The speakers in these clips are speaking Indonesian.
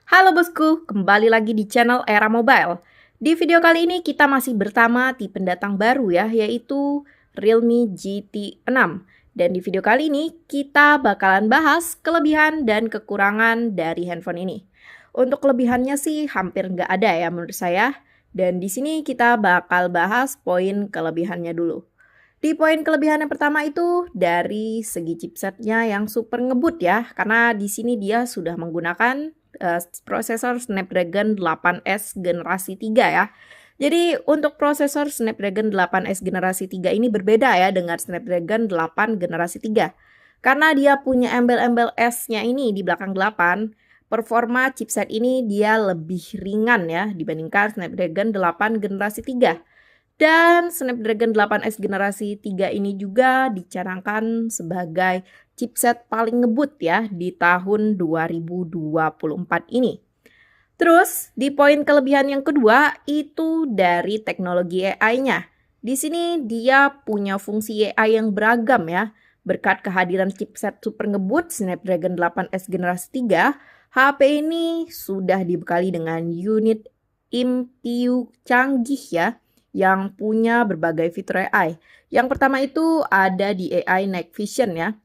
Halo bosku, kembali lagi di channel Era Mobile. Di video kali ini kita masih bertama di pendatang baru ya, yaitu Realme GT6. Dan di video kali ini kita bakalan bahas kelebihan dan kekurangan dari handphone ini. Untuk kelebihannya sih hampir nggak ada ya menurut saya. Dan di sini kita bakal bahas poin kelebihannya dulu. Di poin kelebihan yang pertama itu dari segi chipsetnya yang super ngebut ya, karena di sini dia sudah menggunakan prosesor Snapdragon 8S generasi 3 ya. Jadi untuk prosesor Snapdragon 8S generasi 3 ini berbeda ya dengan Snapdragon 8 generasi 3. Karena dia punya embel-embel S-nya ini di belakang 8, performa chipset ini dia lebih ringan ya dibandingkan Snapdragon 8 generasi 3. Dan Snapdragon 8S generasi 3 ini juga dicanangkan sebagai chipset paling ngebut ya di tahun 2024 ini. Terus di poin kelebihan yang kedua itu dari teknologi AI-nya. Di sini dia punya fungsi AI yang beragam ya. Berkat kehadiran chipset super ngebut Snapdragon 8S generasi 3, HP ini sudah dibekali dengan unit MPU canggih ya yang punya berbagai fitur AI. Yang pertama itu ada di AI Night Vision ya,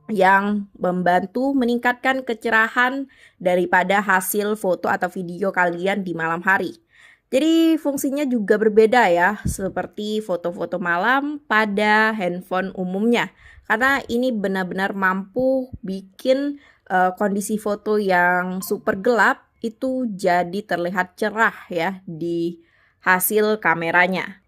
yang membantu meningkatkan kecerahan daripada hasil foto atau video kalian di malam hari. Jadi fungsinya juga berbeda ya, seperti foto-foto malam pada handphone umumnya. Karena ini benar-benar mampu bikin kondisi foto yang super gelap itu jadi terlihat cerah ya di hasil kameranya.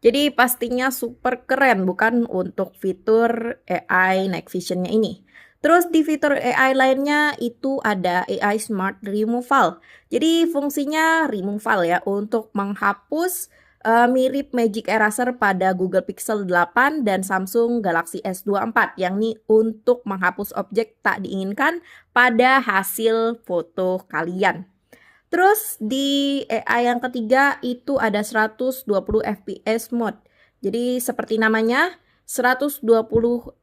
Jadi pastinya super keren bukan untuk fitur AI Night Vision-nya ini. Terus di fitur AI lainnya itu ada AI Smart Removal. Jadi fungsinya removal ya untuk menghapus mirip Magic Eraser pada Google Pixel 8 dan Samsung Galaxy S24 yang ini untuk menghapus objek tak diinginkan pada hasil foto kalian. Terus di AI yang ketiga itu ada 120 fps mode. Jadi seperti namanya, 120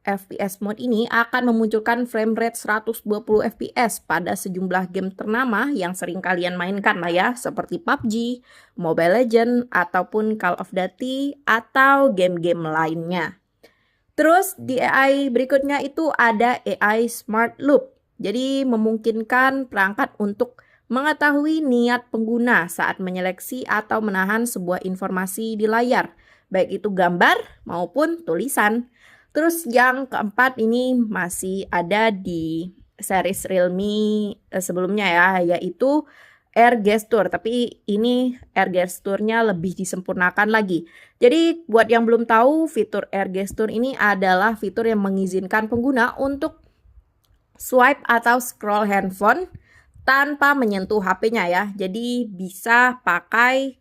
fps mode ini akan memunculkan frame rate 120 fps pada sejumlah game ternama yang sering kalian mainkan lah ya, seperti PUBG, Mobile Legends, ataupun Call of Duty, atau game-game lainnya. Terus di AI berikutnya itu ada AI Smart Loop. Jadi memungkinkan perangkat untuk mengetahui niat pengguna saat menyeleksi atau menahan sebuah informasi di layar, baik itu gambar maupun tulisan. Terus yang keempat ini masih ada di series Realme sebelumnya ya, yaitu Air Gesture. Tapi ini Air Gesture-nya lebih disempurnakan lagi. Jadi buat yang belum tahu, fitur Air Gesture ini adalah fitur yang mengizinkan pengguna untuk swipe atau scroll handphone tanpa menyentuh HP-nya ya. Jadi bisa pakai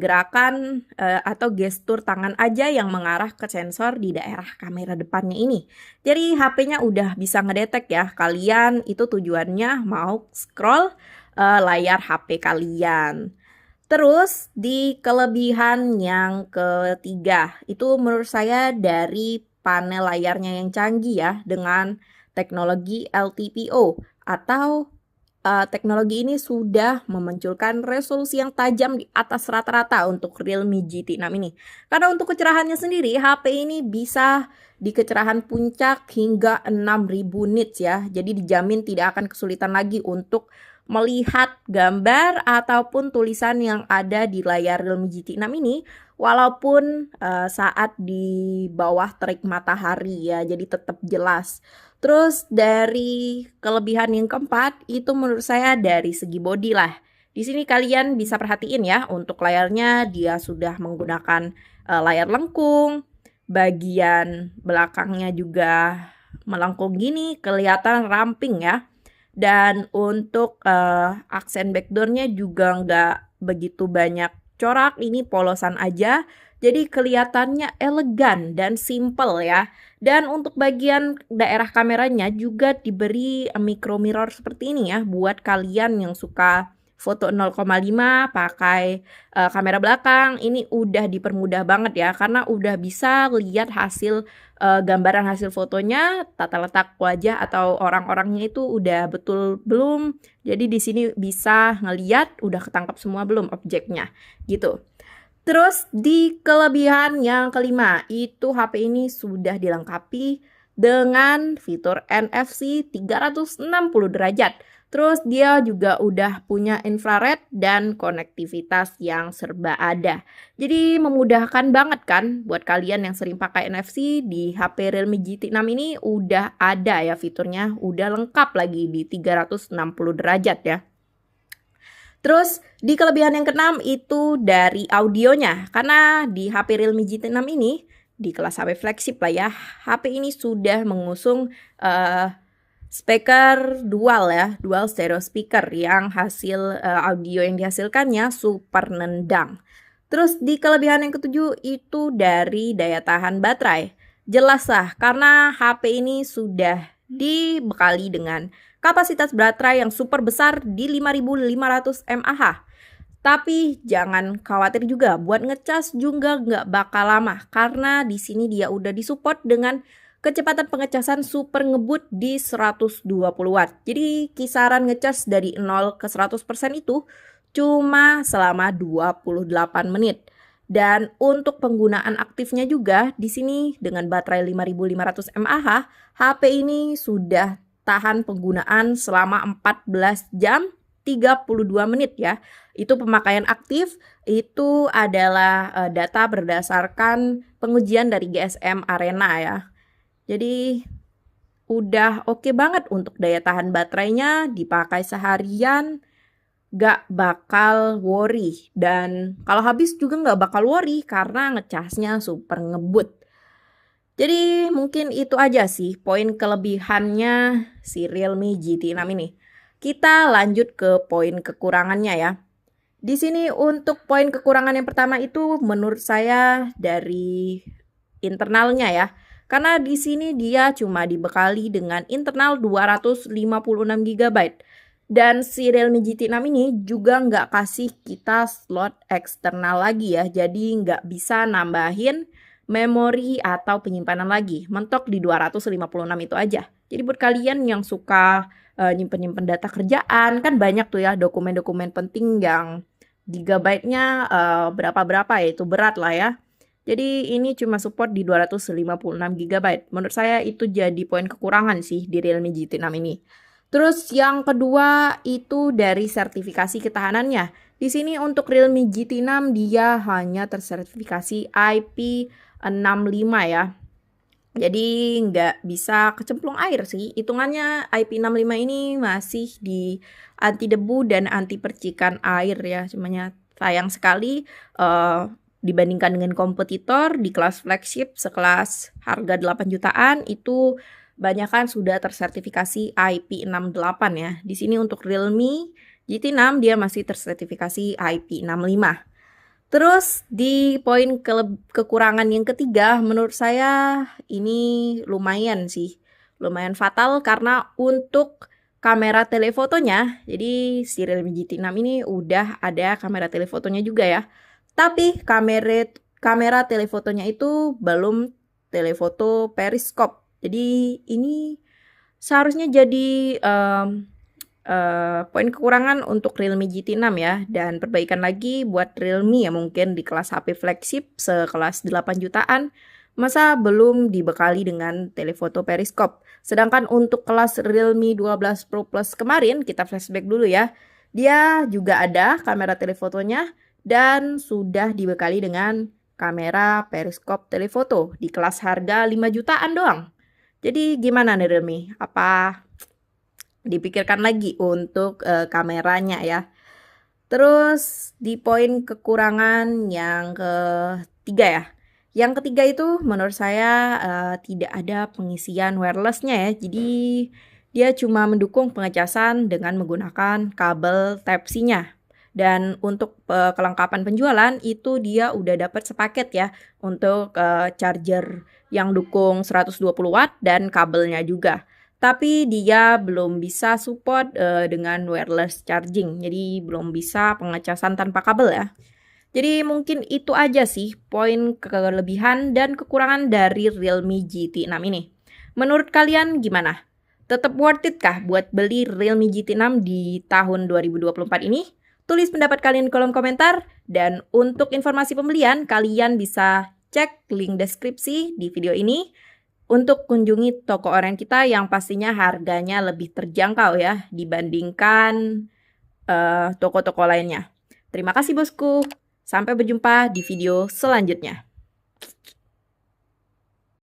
gerakan atau gestur tangan aja yang mengarah ke sensor di daerah kamera depannya ini. Jadi HP-nya udah bisa ngedetek ya kalian itu tujuannya mau scroll layar HP kalian. Terus di kelebihan yang ketiga itu menurut saya dari panel layarnya yang canggih ya dengan teknologi LTPO atau teknologi ini sudah memunculkan resolusi yang tajam di atas rata-rata untuk Realme GT6 ini. Karena untuk kecerahannya sendiri, HP ini bisa di kecerahan puncak hingga 6000 nits ya. Jadi dijamin tidak akan kesulitan lagi untuk melihat gambar ataupun tulisan yang ada di layar Realme GT6 ini walaupun saat di bawah terik matahari ya. Jadi tetap jelas. Terus dari kelebihan yang keempat itu menurut saya dari segi body lah. Di sini kalian bisa perhatiin ya untuk layarnya dia sudah menggunakan layar lengkung, bagian belakangnya juga melengkung gini kelihatan ramping ya. Dan untuk aksen backdoornya juga nggak begitu banyak corak, ini polosan aja. Jadi kelihatannya elegan dan simple ya. Dan untuk bagian daerah kameranya juga diberi micro mirror seperti ini ya buat kalian yang suka foto 0,5 pakai kamera belakang, ini udah dipermudah banget ya, karena udah bisa lihat hasil gambaran hasil fotonya, tata letak wajah atau orang-orangnya itu udah betul belum. Jadi di sini bisa ngeliat udah ketangkap semua belum objeknya gitu. Terus di kelebihan yang kelima, itu HP ini sudah dilengkapi dengan fitur NFC 360 derajat. Terus dia juga udah punya infrared dan konektivitas yang serba ada. Jadi memudahkan banget kan buat kalian yang sering pakai NFC di HP Realme GT6 ini udah ada ya fiturnya, udah lengkap lagi di 360 derajat ya. Terus di kelebihan yang keenam itu dari audionya, karena di HP Realme GT6 ini di kelas HP flagship lah ya, HP ini sudah mengusung speaker dual ya, dual stereo speaker yang hasil audio yang dihasilkannya super nendang. Terus di kelebihan yang ketujuh itu dari daya tahan baterai. Jelas lah karena HP ini sudah dibekali dengan kapasitas baterai yang super besar di 5500 mAh. Tapi jangan khawatir juga, buat ngecas juga nggak bakal lama karena di sini dia udah disupport dengan kecepatan pengecasan super ngebut di 120 watt. Jadi kisaran ngecas dari 0 ke 100% itu cuma selama 28 menit. Dan untuk penggunaan aktifnya juga di sini dengan baterai 5500 mAh, HP ini sudah tahan penggunaan selama 14 jam 32 menit ya. Itu pemakaian aktif, itu adalah data berdasarkan pengujian dari GSM Arena ya. Jadi udah oke banget untuk daya tahan baterainya, dipakai seharian gak bakal worry. Dan kalau habis juga gak bakal worry karena ngecasnya super ngebut. Jadi mungkin itu aja sih poin kelebihannya si Realme GT6 ini. Kita lanjut ke poin kekurangannya ya. Di sini untuk poin kekurangan yang pertama itu menurut saya dari internalnya ya. Karena di sini dia cuma dibekali dengan internal 256 GB. Dan si Realme GT6 ini juga nggak kasih kita slot eksternal lagi ya. Jadi nggak bisa nambahin memori atau penyimpanan lagi. Mentok di 256 itu aja. Jadi buat kalian yang suka nyimpen-nyimpen data kerjaan, kan banyak tuh ya dokumen-dokumen penting yang gigabyte-nya berapa-berapa ya, itu berat lah ya. Jadi ini cuma support di 256 GB. Menurut saya itu jadi poin kekurangan sih di Realme GT6 ini. Terus yang kedua itu dari sertifikasi ketahanannya. Di sini untuk Realme GT6 dia hanya tersertifikasi IP65 ya. Jadi nggak bisa kecemplung air sih. Hitungannya IP65 ini masih di anti debu dan anti percikan air ya. Cumanya sayang sekali dibandingkan dengan kompetitor di kelas flagship sekelas harga 8 jutaan itu banyakan sudah tersertifikasi IP68 ya. Di sini untuk Realme GT6 dia masih tersertifikasi IP65. Terus di poin kekurangan yang ketiga menurut saya ini lumayan sih. Lumayan fatal karena untuk kamera telefotonya, jadi si Realme GT6 ini udah ada kamera telefotonya juga ya. Tapi kamera telefotonya itu belum telefoto periskop. Jadi ini seharusnya jadi poin kekurangan untuk Realme GT6 ya. Dan perbaikan lagi buat Realme ya mungkin di kelas HP flagship sekelas 8 jutaan. Masa belum dibekali dengan telefoto periskop. Sedangkan untuk kelas Realme 12 Pro Plus kemarin, kita flashback dulu ya. Dia juga ada kamera telefotonya dan sudah dibekali dengan kamera periskop telefoto di kelas harga 5 jutaan doang. Jadi gimana nih Realme? Apa dipikirkan lagi untuk kameranya ya? Terus di poin kekurangan yang ketiga ya. Yang ketiga itu menurut saya tidak ada pengisian wirelessnya ya. Jadi dia cuma mendukung pengecasan dengan menggunakan kabel Type-C-nya. Dan untuk kelengkapan penjualan itu dia udah dapat sepaket ya untuk charger yang dukung 120 watt dan kabelnya juga. Tapi dia belum bisa support dengan wireless charging, jadi belum bisa pengecasan tanpa kabel ya. Jadi mungkin itu aja sih poin kelebihan dan kekurangan dari Realme GT6 ini. Menurut kalian gimana? Tetap worth it kah buat beli Realme GT6 di tahun 2024 ini? Tulis pendapat kalian di kolom komentar. Dan untuk informasi pembelian, kalian bisa cek link deskripsi di video ini untuk kunjungi toko online kita yang pastinya harganya lebih terjangkau ya dibandingkan toko-toko lainnya. Terima kasih bosku. Sampai berjumpa di video selanjutnya.